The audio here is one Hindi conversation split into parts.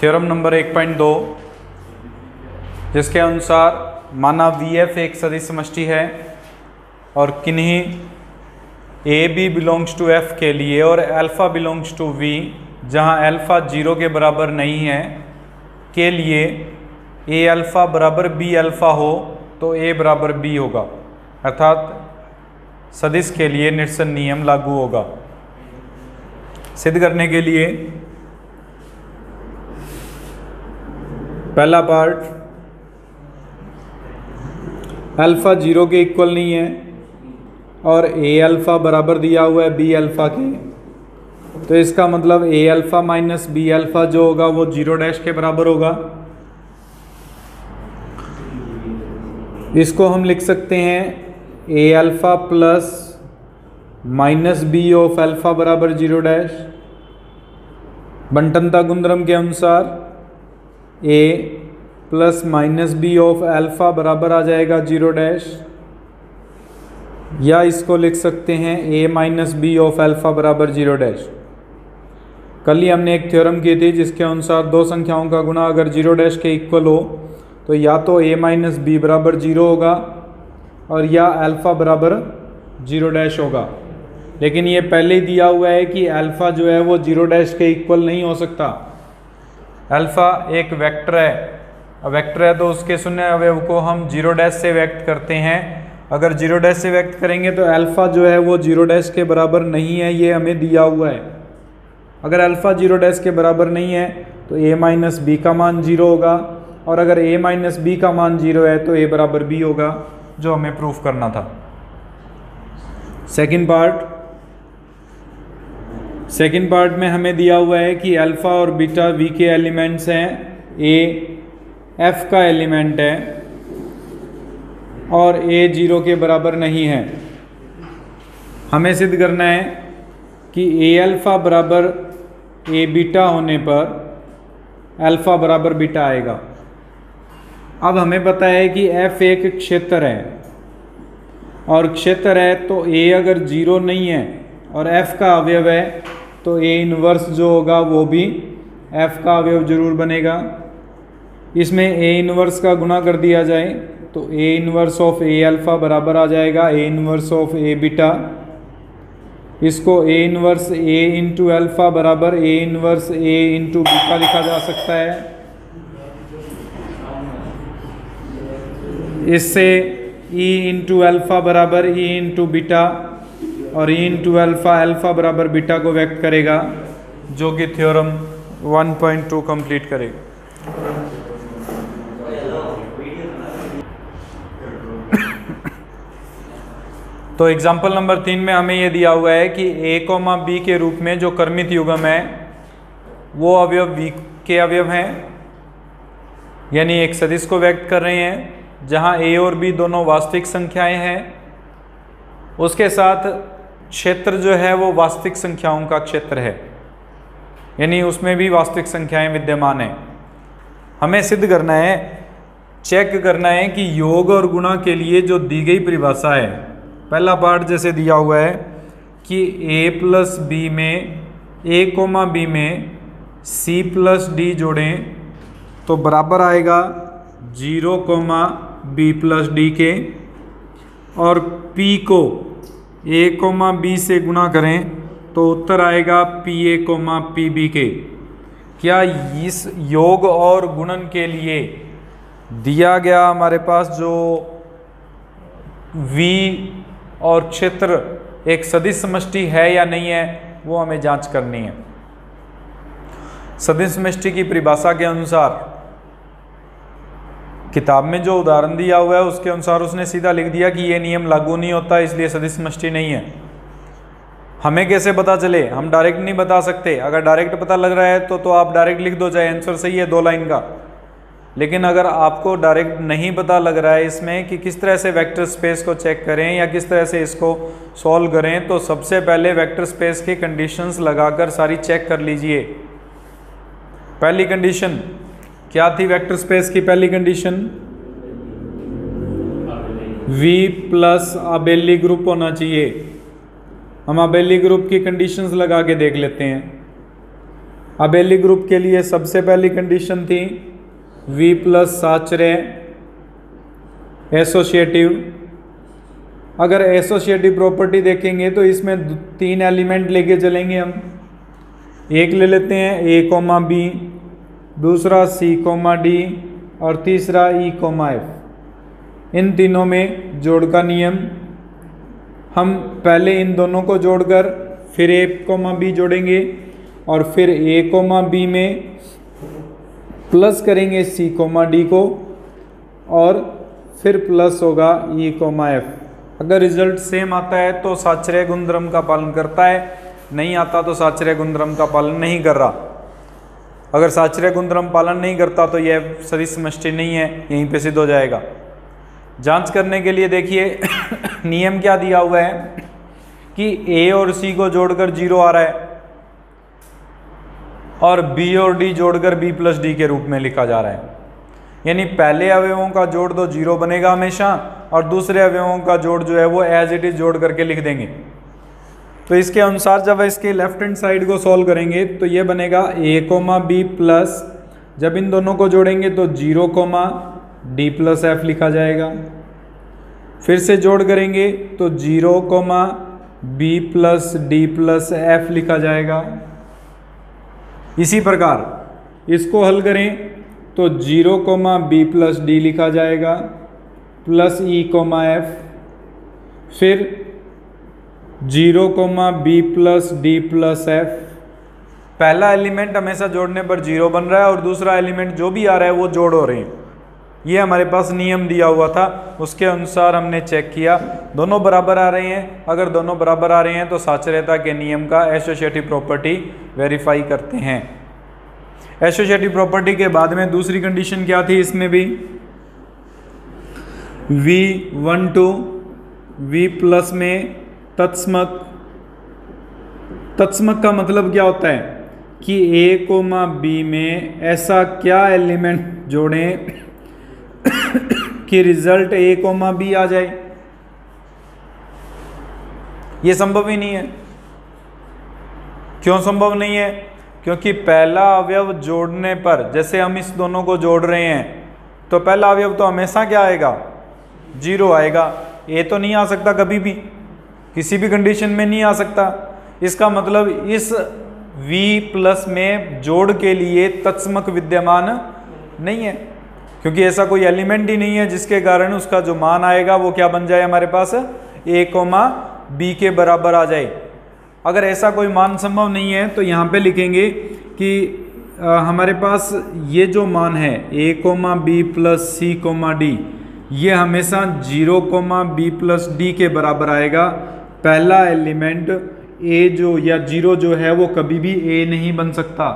थ्योरम नंबर 1.2, जिसके अनुसार माना VF एक सदिश समष्टि है और किन्हीं AB बिलोंग्स टू F के लिए और अल्फ़ा बिलोंग्स टू V, जहाँ अल्फ़ा 0 के बराबर नहीं है, के लिए A अल्फ़ा बराबर B अल्फ़ा हो तो A बराबर B होगा, अर्थात सदिश के लिए निरसन नियम लागू होगा। सिद्ध करने के लिए पहला पार्ट, अल्फ़ा 0 के इक्वल नहीं है और A अल्फ़ा बराबर दिया हुआ है B अल्फ़ा के, तो इसका मतलब A alpha minus B alpha जो होगा वो 0 के बराबर होगा। इसको हम लिख सकते हैं A alpha plus minus B of alpha बराबर 0। बंटनता गुणधर्म के अनुसार A plus minus B of alpha बराबर आ जाएगा 0, या इसको लिख सकते हैं A minus B of alpha बराबर 0। कल ही हमने एक थ्योरम की थी जिसके अनुसार दो संख्याओं का गुणा अगर 0 के इक्वल हो तो या तो A माइनस B बराबर 0 होगा और या अल्फ़ा बराबर 0 होगा। लेकिन ये पहले ही दिया हुआ है कि अल्फ़ा जो है वो 0 के इक्वल नहीं हो सकता। अल्फ़ा एक वेक्टर है, तो उसके शून्य अवयव को हम 0 से व्यक्त करते हैं। अगर 0 से व्यक्त करेंगे तो अल्फ़ा जो है वो 0 के बराबर नहीं है, ये हमें दिया हुआ है। अगर अल्फ़ा 0 के बराबर नहीं है तो A माइनस B का मान 0 होगा, और अगर A माइनस B का मान 0 है तो A बराबर B होगा, जो हमें प्रूफ करना था। सेकंड पार्ट में हमें दिया हुआ है कि अल्फ़ा और बीटा V के एलिमेंट्स हैं, A F का एलिमेंट है और A 0 के बराबर नहीं है। हमें सिद्ध करना है कि A अल्फ़ा बराबर A बीटा होने पर अल्फ़ा बराबर बीटा आएगा। अब हमें पता है कि F एक क्षेत्र है, और क्षेत्र है तो A अगर 0 नहीं है और F का अवयव है तो A इनवर्स जो होगा वो भी F का अवयव जरूर बनेगा। इसमें A इनवर्स का गुणा कर दिया जाए तो A inverse of A alpha बराबर आ जाएगा A inverse of A beta. इसको A inverse A into alpha बराबर A inverse A into beta लिखा जा सकता है। इससे E इंटू अल्फ़ा बराबर E इंटू बीटा और E इंटू अल्फ़ा बराबर बीटा को व्यक्त करेगा, जो कि थ्योरम 1.2 कंप्लीट करेगा। तो एग्जाम्पल नंबर 3 में हमें यह दिया हुआ है कि A, B के रूप में जो क्रमित युग्म है वो अवयव V के अवयव हैं, यानी एक सदिश को व्यक्त कर रहे हैं जहां A और B दोनों वास्तविक संख्याएं हैं। उसके साथ क्षेत्र जो है वो वास्तविक संख्याओं का क्षेत्र है, यानी उसमें भी वास्तविक संख्याएं विद्यमान हैं। हमें सिद्ध करना है, चेक करना है कि योग और गुणा के लिए जो दी गई परिभाषा है, पहला पार्ट जैसे दिया हुआ है कि A प्लस B में A, B में C प्लस D जोड़ें तो बराबर आएगा 0, B प्लस D के, और P को A, B से गुणा करें तो उत्तर आएगा PA, PB के। क्या इस योग और गुणन के लिए दिया गया हमारे पास जो V और क्षेत्र एक सदिश समष्टि है या नहीं है, वो हमें जांच करनी है। सदिश समष्टि की परिभाषा के अनुसार किताब में जो उदाहरण दिया हुआ है उसके अनुसार उसने सीधा लिख दिया कि ये नियम लागू नहीं होता, इसलिए सदिश समष्टि नहीं है। हमें कैसे पता चले? हम डायरेक्ट नहीं बता सकते। अगर डायरेक्ट पता लग रहा है तो आप डायरेक्ट लिख दो, चाहे आंसर सही है 2 लाइन का। लेकिन अगर आपको डायरेक्ट नहीं पता लग रहा है इसमें कि किस तरह से वेक्टर स्पेस को चेक करें या किस तरह से इसको सॉल्व करें, तो सबसे पहले वेक्टर स्पेस की कंडीशंस लगाकर सारी चेक कर लीजिए। पहली कंडीशन क्या थी? वेक्टर स्पेस की पहली कंडीशन V प्लस आबेली ग्रुप होना चाहिए। हम आबेली ग्रुप की कंडीशंस लगा के देख लेते हैं। अबेली ग्रुप के लिए सबसे पहली कंडीशन थी V प्लस साचरे एसोसिएटिव। अगर एसोसिएटिव प्रॉपर्टी देखेंगे तो इसमें 3 एलिमेंट लेके चलेंगे हम। एक ले लेते हैं A कोमा B, दूसरा C कोमा D और तीसरा E कोमा F। इन तीनों में जोड़ का नियम, हम पहले इन दोनों को जोड़कर फिर A कोमा B जोड़ेंगे और फिर A कोमा B में प्लस करेंगे C कोमा D को और फिर प्लस होगा E कोमा F। अगर रिजल्ट सेम आता है तो साचर्य गुणधर्म का पालन करता है, नहीं आता तो साचर्य गुणधर्म का पालन नहीं कर रहा। अगर साचर्य गुणधर्म पालन नहीं करता तो यह सदिश समष्टि नहीं है, यहीं पे सिद्ध हो जाएगा। जांच करने के लिए देखिए नियम क्या दिया हुआ है कि A और C को जोड़कर 0 आ रहा है और B और D जोड़कर B प्लस D के रूप में लिखा जा रहा है। यानी पहले अवयवों का जोड़ तो 0 बनेगा हमेशा और दूसरे अवयवों का जोड़ जो है वो एज इट इज जोड़ करके लिख देंगे। तो इसके अनुसार जब इसके लेफ्ट हैंड साइड को सॉल्व करेंगे तो ये बनेगा A कोमा B प्लस, जब इन दोनों को जोड़ेंगे तो 0 कोमा D प्लस F लिखा जाएगा। फिर से जोड़ करेंगे तो 0 comma B plus D plus F लिखा जाएगा। इसी प्रकार इसको हल करें तो 0 कोमा B प्लस D लिखा जाएगा प्लस E कोमा F, फिर 0 comma B plus D plus F। पहला एलिमेंट हमेशा जोड़ने पर 0 बन रहा है और दूसरा एलिमेंट जो भी आ रहा है वो जोड़ हो रहे हैं। ये हमारे पास नियम दिया हुआ था, उसके अनुसार हमने चेक किया, दोनों बराबर आ रहे हैं। अगर दोनों बराबर आ रहे हैं तो साचर्यता के नियम का एसोसिएटिव प्रॉपर्टी वेरीफाई करते हैं। एसोसिएटिव प्रॉपर्टी के बाद में दूसरी कंडीशन क्या थी इसमें भी, V12 V प्लस में तत्समक। तत्समक का मतलब क्या होता है कि A कोमा B में ऐसा क्या एलिमेंट जोड़ें कि रिजल्ट A कोमा B आ जाए। ये संभव ही नहीं है। क्यों संभव नहीं है? क्योंकि पहला अवयव जोड़ने पर, जैसे हम इस दोनों को जोड़ रहे हैं तो पहला अवयव तो हमेशा क्या आएगा, 0 आएगा। A तो नहीं आ सकता कभी भी, किसी भी कंडीशन में नहीं आ सकता। इसका मतलब इस V प्लस में जोड़ के लिए तत्समक विद्यमान नहीं है, क्योंकि ऐसा कोई एलिमेंट ही नहीं है जिसके कारण उसका जो मान आएगा वो क्या बन जाए हमारे पास, A कोमा B के बराबर आ जाए। अगर ऐसा कोई मान संभव नहीं है तो यहाँ पे लिखेंगे कि हमारे पास ये जो मान है A comma B plus C comma D, ये हमेशा 0 कोमा B प्लस D के बराबर आएगा। पहला एलिमेंट A जो या 0 जो है वो कभी भी A नहीं बन सकता।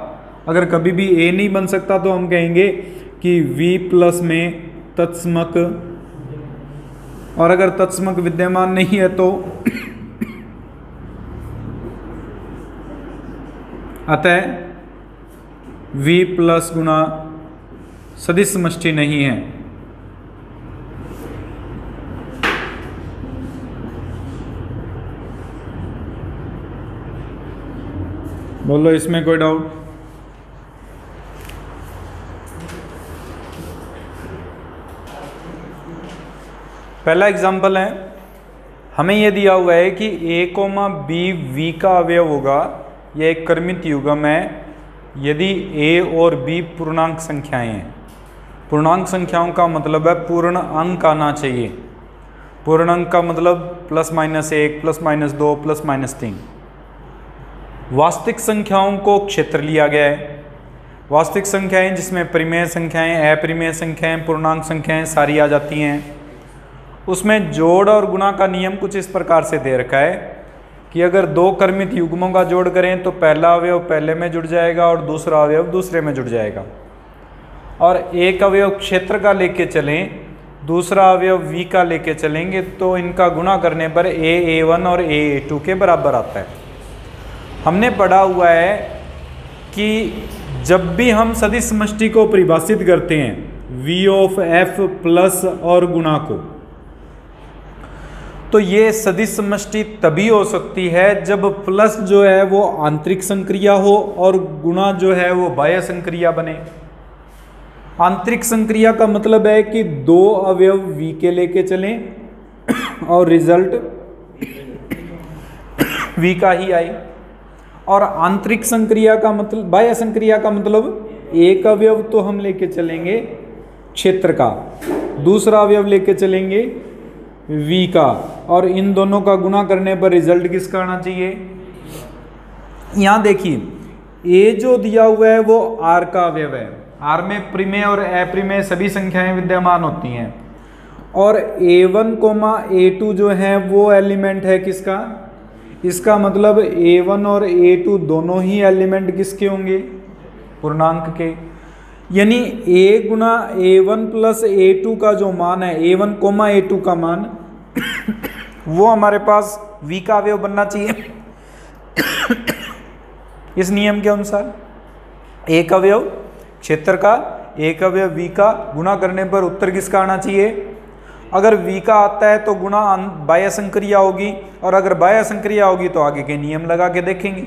अगर कभी भी A नहीं बन सकता तो हम कहेंगे कि V प्लस में तत्समक, और अगर तत्समक विद्यमान नहीं है तो अतः V प्लस गुना सदिश समष्टि नहीं है। बोलो इसमें कोई डाउट? पहला एग्जाम्पल है, हमें यह दिया हुआ है कि A कोमा B V का अवयव होगा। यह एक क्रमित युग्म है यदि A और B पूर्णांक संख्याएं हैं। पूर्णांक संख्याओं का मतलब है पूर्ण अंक आना चाहिए। पूर्ण अंक का मतलब +-1, +-2, +-3। वास्तविक संख्याओं को क्षेत्र लिया गया है। वास्तविक संख्याएं जिसमें परिमेय संख्याएं, अपरिमेय संख्याएं, पूर्णांक संख्याएं सारी आ जाती हैं। उसमें जोड़ और गुणा का नियम कुछ इस प्रकार से दे रखा है कि अगर 2 क्रमित युग्मों का जोड़ करें तो पहला अवयव पहले में जुड़ जाएगा और दूसरा अवयव दूसरे में जुड़ जाएगा। और एक अवयव क्षेत्र का लेके चलें, दूसरा अवयव V का लेके चलेंगे तो इनका गुणा करने पर A1 और A2 के बराबर आता है। हमने पढ़ा हुआ है कि जब भी हम सदिश समष्टि को परिभाषित करते हैं V ऑफ F प्लस और गुणा को, तो ये सदिश समष्टि तभी हो सकती है जब प्लस जो है वो आंतरिक संक्रिया हो और गुणा जो है वो बाह्य संक्रिया बने। आंतरिक संक्रिया का मतलब है कि दो अवयव V के लेके चलें और रिजल्ट V का ही आए। और आंतरिक संक्रिया का मतलब, बाह्य संक्रिया का मतलब एक अवयव तो हम लेके चलेंगे क्षेत्र का, दूसरा अवयव लेके चलेंगे V का, और इन दोनों का गुणा करने पर रिजल्ट किसका आना चाहिए। यहां देखिए A जो दिया हुआ है वो R का अवयव है। R में प्रिमेय और अप्रिमेय सभी संख्याएं विद्यमान होती हैं, और A1, A2 जो है वो एलिमेंट है किसका। इसका मतलब A1 और A2 दोनों ही एलिमेंट किसके होंगे, पूर्णांक के। यानी A Guna A1 plus A2 का जो मान है, A1, A2 का मान वो हमारे पास V का अवयव बनना चाहिए। इस नियम के अनुसार एक अवयव क्षेत्र का, एक अवयव V का, गुणा करने पर उत्तर किसका आना चाहिए। अगर V का आता है तो गुणा बाह्य संक्रिया होगी, और अगर बाह्य संक्रिया होगी तो आगे के नियम लगा के देखेंगे।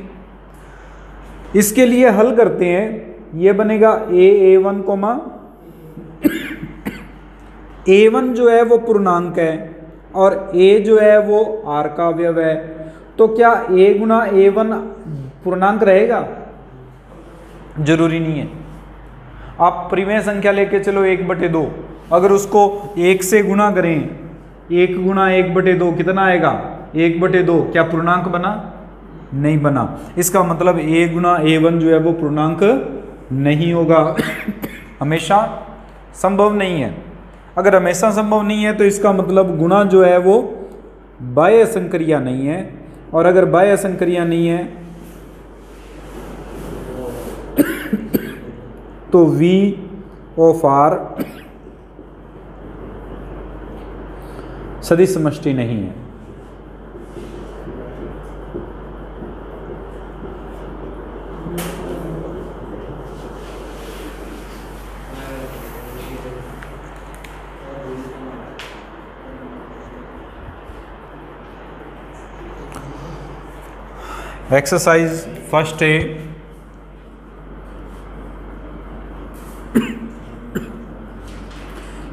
इसके लिए हल करते हैं। ये बनेगा A1, A1 जो है वो पूर्णांक है और A जो है वो R का अवयव है। तो क्या A गुना A1 पूर्णांक रहेगा? जरूरी नहीं है। आप परिमेय संख्या लेके चलो 1/2, अगर उसको 1 से गुणा करें, 1 गुणा 1/2 कितना आएगा, 1/2। क्या पूर्णांक बना? नहीं बना। इसका मतलब A गुना A1 जो है वो पूर्णांक नहीं होगा। हमेशा संभव नहीं है। अगर हमेशा संभव नहीं है तो इसका मतलब गुणा जो है वो बाह्य संक्रिया नहीं है, और अगर बाह्य संक्रिया नहीं है तो V ऑफ R सदिश समष्टि नहीं है। एक्सरसाइज फर्स्ट है,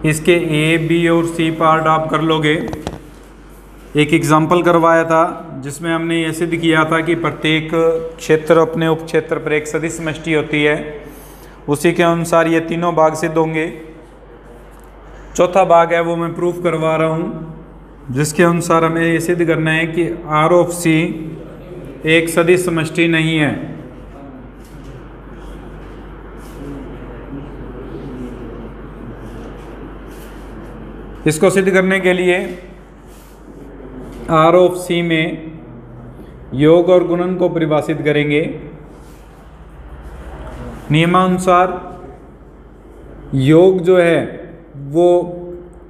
इसके A, B और C पार्ट आप कर लोगे। एक एग्जाम्पल करवाया था जिसमें हमने ये सिद्ध किया था कि प्रत्येक क्षेत्र अपने उपक्षेत्र पर एक सदिश समष्टि होती है। उसी के अनुसार ये तीनों भाग सिद्ध होंगे। चौथा भाग है वो मैं प्रूफ करवा रहा हूँ, जिसके अनुसार हमें ये सिद्ध करना है कि R ऑफ C एक सदिश समष्टि नहीं है। इसको सिद्ध करने के लिए R ऑफ C में योग और गुणन को परिभाषित करेंगे। नियमानुसार योग जो है वो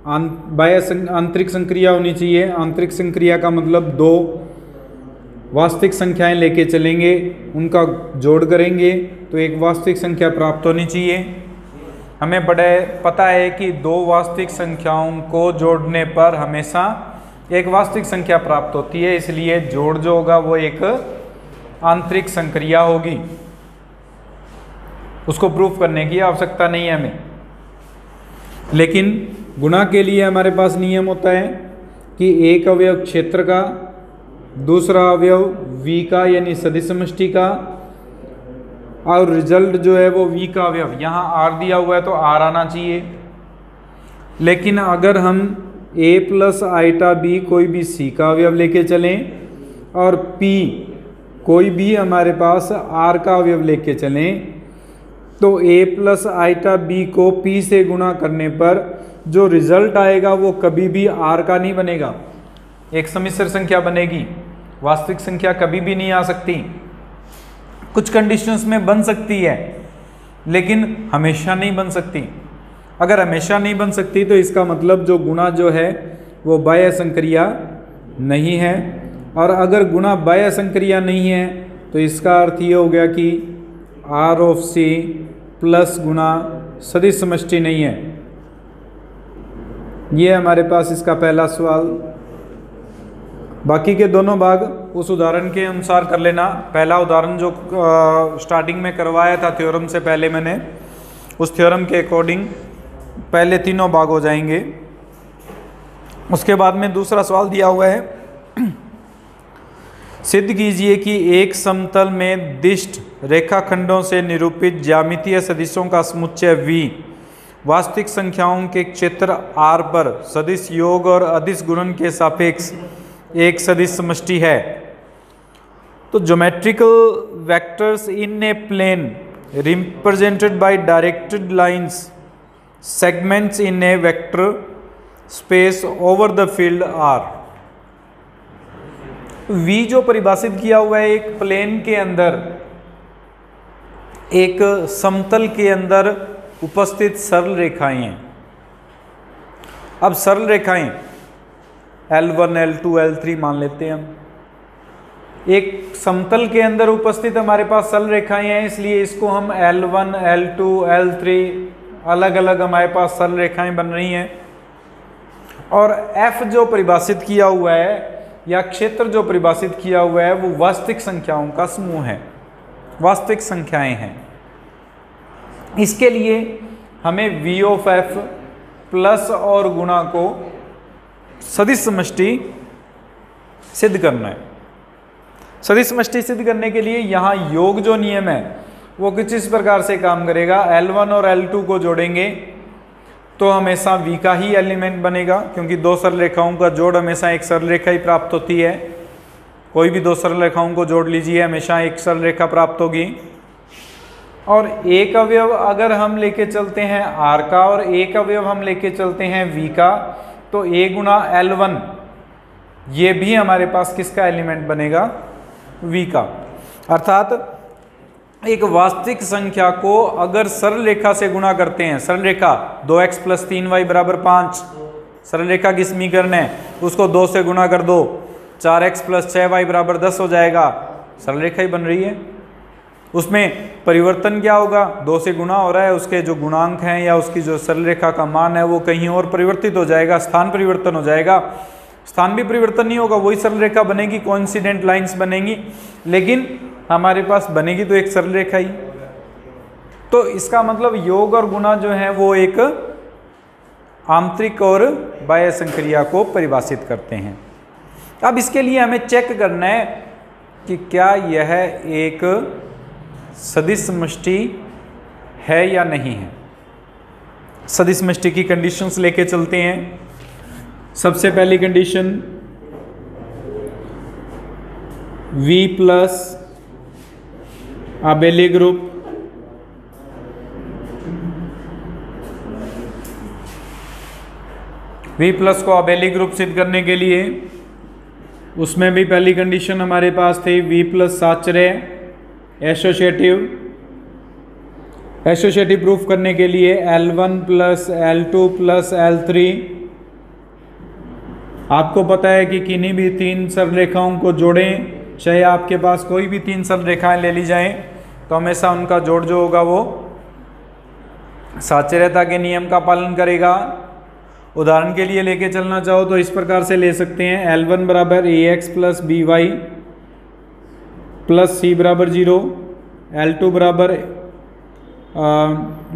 आंतरिक संक्रिया होनी चाहिए। आंतरिक संक्रिया का मतलब दो वास्तविक संख्याएं लेके चलेंगे, उनका जोड़ करेंगे तो एक वास्तविक संख्या प्राप्त होनी चाहिए। हमें पता है कि दो वास्तविक संख्याओं को जोड़ने पर हमेशा एक वास्तविक संख्या प्राप्त होती है, इसलिए जोड़ जो होगा वो एक आंतरिक संक्रिया होगी। उसको प्रूफ करने की आवश्यकता नहीं है हमें। लेकिन गुणा के लिए हमारे पास नियम होता है कि एक अवयव क्षेत्र का, दूसरा अवयव V का यानी सदिश समष्टि का, और रिजल्ट जो है वो V का अवयव। यहाँ R दिया हुआ है तो R आना चाहिए। लेकिन अगर हम A प्लस आइटा B कोई भी C का अवयव लेके चलें और P कोई भी हमारे पास R का अवयव लेके चलें, तो A प्लस आइटा B को P से गुणा करने पर जो रिजल्ट आएगा वो कभी भी R का नहीं बनेगा। एक सम्मिश्र संख्या बनेगी, वास्तविक संख्या कभी भी नहीं आ सकती। कुछ कंडीशंस में बन सकती है लेकिन हमेशा नहीं बन सकती। अगर हमेशा नहीं बन सकती तो इसका मतलब जो गुणा जो है वो बाह्य संक्रिया नहीं है, और अगर गुणा बाह्य संक्रिया नहीं है तो इसका अर्थ ये हो गया कि R ऑफ C प्लस गुणा सदिश समष्टि नहीं है। ये हमारे पास इसका पहला सवाल बाकी के दोनों भाग उस उदाहरण के अनुसार कर लेना। पहला उदाहरण जो स्टार्टिंग में करवाया था थ्योरम से पहले मैंने, उस थ्योरम के अकॉर्डिंग पहले तीनों भाग हो जाएंगे। उसके बाद में दूसरा सवाल दिया हुआ है, सिद्ध कीजिए कि एक समतल में दिष्ट रेखाखंडों से निरूपित ज्यामितीय सदिशों का समुच्चय V वास्तविक संख्याओं के क्षेत्र R पर सदिश योग और अदिश गुणन के सापेक्ष एक सदिश समष्टि है। तो geometrical vectors in a plane represented by directed lines segments in a vector space over the field R। V जो परिभाषित किया हुआ है एक प्लेन के अंदर, एक समतल के अंदर उपस्थित सरल रेखाएं हैं। अब सरल रेखाएं L1, L2, L3 मान लेते हैं हम। एक समतल के अंदर उपस्थित हमारे पास सरल रेखाएं हैं, इसलिए इसको हम L1, L2, L3 अलग अलग हमारे पास सरल रेखाएं बन रही हैं। और F जो परिभाषित किया हुआ है या क्षेत्र जो परिभाषित किया हुआ है वो वास्तविक संख्याओं का समूह है, वास्तविक संख्याएं हैं। इसके लिए हमें V ऑफ F प्लस और गुणा को सदिश समष्टि सिद्ध करना है। सदिश समष्टि सिद्ध करने के लिए यहाँ योग जो नियम है वो कुछ इस प्रकार से काम करेगा। L1 और L2 को जोड़ेंगे तो हमेशा V का ही एलिमेंट बनेगा, क्योंकि दो सरल रेखाओं का जोड़ हमेशा एक सरल रेखा ही प्राप्त होती है। कोई भी दो सरल रेखाओं को जोड़ लीजिए, हमेशा एक सरल रेखा प्राप्त होगी। और एक अवयव अगर हम लेके चलते हैं R का और एक अवयव हम लेके चलते हैं V का, तो A गुणा L1 ये भी हमारे पास किसका एलिमेंट बनेगा? V का। अर्थात एक वास्तविक संख्या को अगर सरल रेखा से गुणा करते हैं, सरल रेखा 2x + 3y = 5, सरल रेखा की समीकरण है, उसको 2 से गुणा कर दो, 4x + 6y = 10 हो जाएगा, सरल रेखा ही बन रही है। उसमें परिवर्तन क्या होगा? 2 से गुणा हो रहा है, उसके जो गुणांक हैं या उसकी जो सरल रेखा का मान है वो कहीं और परिवर्तित हो जाएगा, स्थान परिवर्तन हो जाएगा। स्थान भी परिवर्तन नहीं होगा, वही सरल रेखा बनेगी, कोइंसिडेंट लाइंस बनेंगी, लेकिन हमारे पास बनेगी तो एक सरल रेखा ही। तो इसका मतलब योग और गुणा जो है वो एक आंतरिक और बाह्य संक्रिया को परिभाषित करते हैं। अब इसके लिए हमें चेक करना है कि क्या यह एक सदिश समष्टि है या नहीं है। सदिश समष्टि की कंडीशंस लेके चलते हैं। सबसे पहली कंडीशन V प्लस आबेली ग्रुप, V प्लस को आबेली ग्रुप सिद्ध करने के लिए उसमें भी पहली कंडीशन हमारे पास थी V प्लस साचर्य एसोसिएटिव। एसोसिएटिव प्रूफ करने के लिए L1 + L2 + L3। आपको पता है कि किन्हीं भी 3 सरल रेखाओं को जोड़ें, चाहे आपके पास कोई भी 3 सरल रेखाएं ले ली जाएं, तो हमेशा उनका जोड़ जो होगा वो साचर्यता के नियम का पालन करेगा। उदाहरण के लिए लेके चलना चाहो तो इस प्रकार से ले सकते हैं, L1 = AX + BY + C = 0, L2 बराबर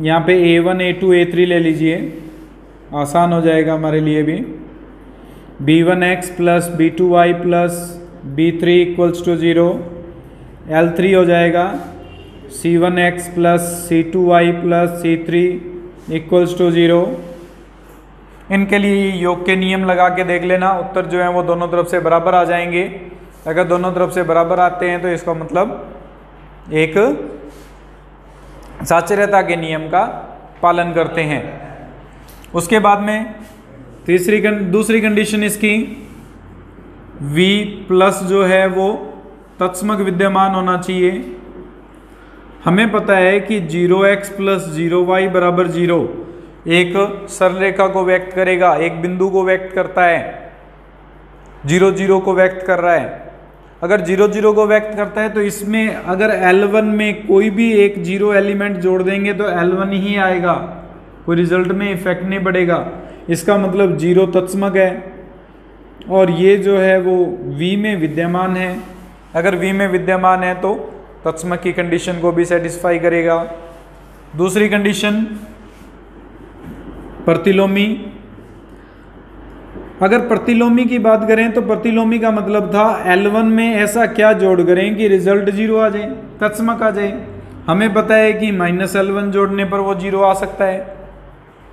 यहाँ पे A1 A2 A3 ले लीजिए, आसान हो जाएगा हमारे लिए भी। B1X + B2Y + B3 = 0, L3 हो जाएगा C1X + C2Y + C3 = 0। इनके लिए योग के नियम लगा के देख लेना, उत्तर जो है वो दोनों तरफ से बराबर आ जाएंगे। अगर दोनों तरफ से बराबर आते हैं तो इसका मतलब एक साचर्यता के नियम का पालन करते हैं। उसके बाद में दूसरी कंडीशन इसकी V प्लस जो है वो तत्समक विद्यमान होना चाहिए। हमें पता है कि 0x + 0y = 0 एक सरल रेखा को व्यक्त करेगा, एक बिंदु को व्यक्त करता है, 0 0 को व्यक्त कर रहा है। अगर 0 0 को व्यक्त करता है तो इसमें अगर L1 में कोई भी एक 0 एलिमेंट जोड़ देंगे तो L1 ही आएगा, कोई रिजल्ट में इफेक्ट नहीं पड़ेगा। इसका मतलब 0 तत्समक है। और ये जो है वो V में विद्यमान है। अगर V में विद्यमान है तो तत्समक की कंडीशन को भी सेटिस्फाई करेगा। दूसरी कंडीशन प्रतिलोमी। अगर प्रतिलोमी की बात करें तो प्रतिलोमी का मतलब था L1 में ऐसा क्या जोड़ करें कि रिजल्ट 0 आ जाए, तत्समक आ जाए। हमें पता है कि -L1 जोड़ने पर वो 0 आ सकता है।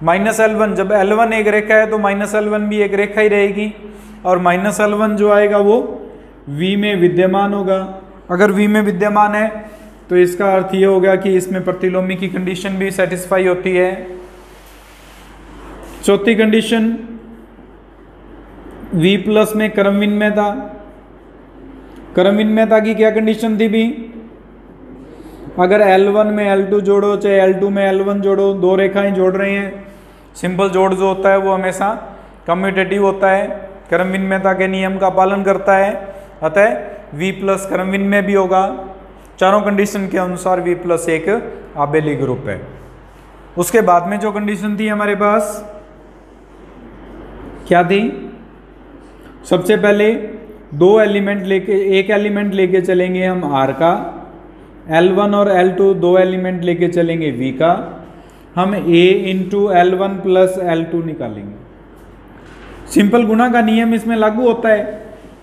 -L1, जब L1 एक रेखा है तो -L1 भी एक रेखा ही रहेगी, और -L1 जो आएगा वो V में विद्यमान होगा। अगर V में विद्यमान है तो इसका अर्थ ये होगा कि इसमें प्रतिलोमी की कंडीशन भी सेटिस्फाई होती है। चौथी कंडीशन, V प्लस में क्रम विनिमयता। क्रम विनिमयता की क्या कंडीशन थी भी? अगर L1 में L2 जोड़ो चाहे L2 में L1 जोड़ो, दो रेखाएं जोड़ रहे हैं, सिंपल जोड़ जो होता है वो हमेशा कम्यूटेटिव होता है, क्रम विनिमयता के नियम का पालन करता है, अतः V प्लस क्रम विनिमय भी होगा। चारों कंडीशन के अनुसार V प्लस एक आबेली ग्रुप है। उसके बाद में जो कंडीशन थी हमारे पास क्या थी? सबसे पहले एक एलिमेंट लेके चलेंगे हम R का, L1 और L2 दो एलिमेंट लेके चलेंगे V का, हम A into L1 plus L2 निकालेंगे। सिंपल गुणा का नियम इसमें लागू होता है।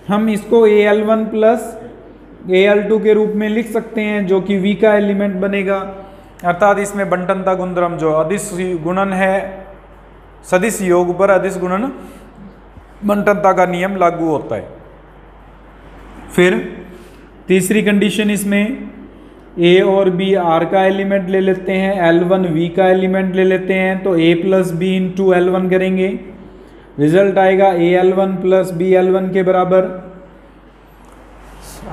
हम इसको AL1 प्लस AL2 के रूप में लिख सकते हैं, जो कि V का एलिमेंट बनेगा। अर्थात इसमें बंटनता गुणधर्म जो अदिश गुणन है, सदिश योग पर अदिश गुणन बंटनता का नियम लागू होता है। फिर तीसरी कंडीशन इसमें A और B R का एलिमेंट ले लेते हैं, L1 V का एलिमेंट ले लेते हैं, तो A plus B into L1 करेंगे, रिजल्ट आएगा AL1 प्लस BL1 के बराबर।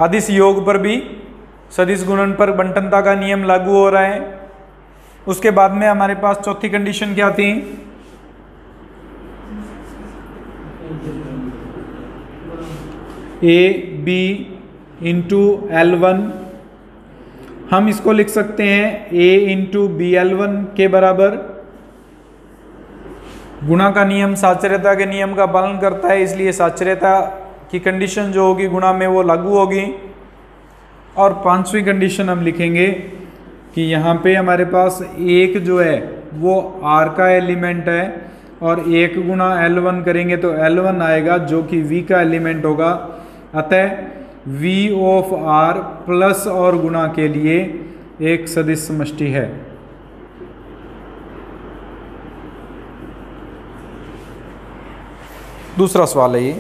अदिश योग पर भी सदिश गुणन पर बंटनता का नियम लागू हो रहा है। उसके बाद में हमारे पास चौथी कंडीशन क्या थी? A B इंटू L1, हम इसको लिख सकते हैं A इंटू BL1 के बराबर। गुणा का नियम साचर्यता के नियम का पालन करता है, इसलिए साचर्यता की कंडीशन जो होगी गुणा में वो लागू होगी। और पांचवी कंडीशन हम लिखेंगे कि यहाँ पे हमारे पास एक जो है वो R का एलिमेंट है, और एक गुणा L1 करेंगे तो L1 आएगा जो कि V का एलिमेंट होगा। अतः V ऑफ R प्लस और गुणा के लिए एक सदिश समष्टि है। दूसरा सवाल है ये।